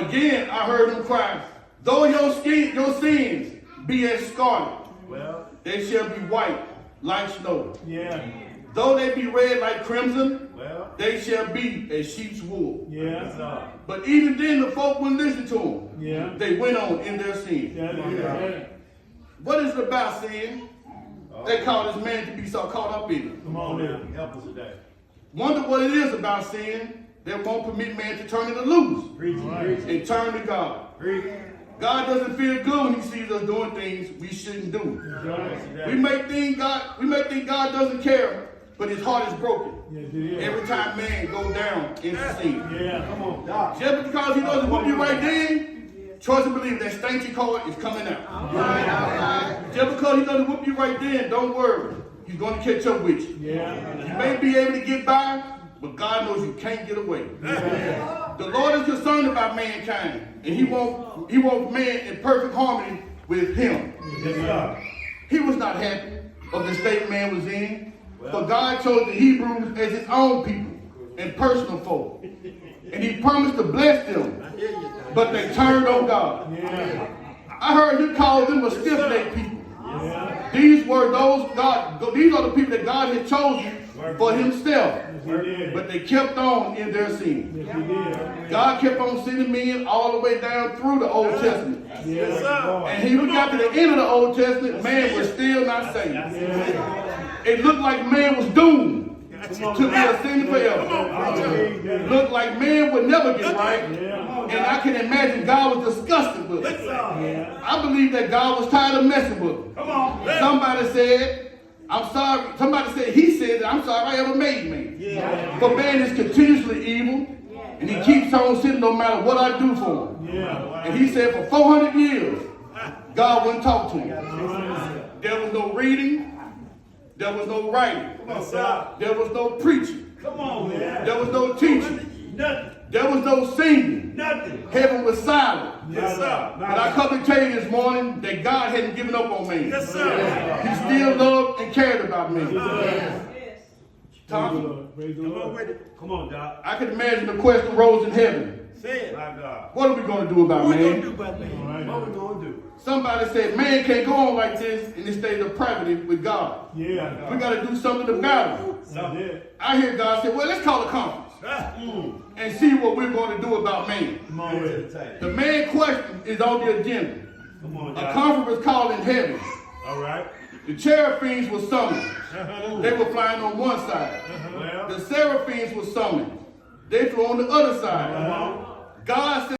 Again, I heard him cry, though your sins be as scarlet, they shall be white like snow. Yeah. Though they be red like crimson, Well, they shall be as sheep's wool. Yeah. But even then, the folk wouldn't listen to him. Yeah. They went on in their sin. Yeah. What is it about sin? They call this man to be so caught up in it. Come on now. help us today. Wonder what it is about sin that won't permit man to turn it loose Preach, preach, and turn to God. preach. God doesn't feel good when he sees us doing things we shouldn't do. We may think God doesn't care, but his heart is broken every time man goes down into sin. Yeah. Come on, Doc. Just because he doesn't whoop you right then, trust and believe that stanky card is coming out. Just because he doesn't whoop you right then, don't worry. He's going to catch up with you. Yeah. You may be able to get by, but God knows you can't get away. The Lord is concerned about mankind, and he wants man in perfect harmony with him. Yes, sir. He was not happy of the state man was in, but God chose the Hebrews as his own people and personal folk. And he promised to bless them, but they turned on God. Yeah. I heard he called them a stiff-necked people. Yeah. These are the people that God had chosen for himself. He did. But they kept on in their sin. Yes, he did. God kept on sending men all the way down through the Old Testament. Yes, sir. And he got to the end of the Old Testament, man was still not saved. Yeah. It looked like man was doomed to be a sin forever. Yeah. Looked like man would never get right. Yeah. And I can imagine God was disgusted with it. Yeah. I believe that God was tired of messing with him. Come on. Somebody said, I'm sorry. Somebody said, he said that I'm sorry I ever made man. Yeah. But man is continuously evil, and he keeps on sinning no matter what I do for him. Yeah. And he said for 400 years, God wouldn't talk to him. There was no reading. There was no writing. Come on, sir. There was no preaching. Come on, man. There was no teaching. Nothing. There was no singing. Nothing. Heaven was silent. Yes, sir. But I come to tell you this morning that God hadn't given up on me. Yes, sir. He still loved and cared about me. Tom, Praise the Come on Lord. with it. Come on, Doc. I can imagine the question rose in heaven. Say it. My God. What are we going to do about What we gonna man? do about that? What we gonna do? Somebody said man can't go on like this in this state of privacy with God. Yeah. We got to do something about it. That's it. I hear God say, well, let's call a conference and see what we're going to do about man. Come on with it. The man question is on the agenda. Come on, A Doc. conference was called in heaven. All right. The cherubims were summoned. They were flying on one side. Well. The seraphims were summoned. They flew on the other side. God said,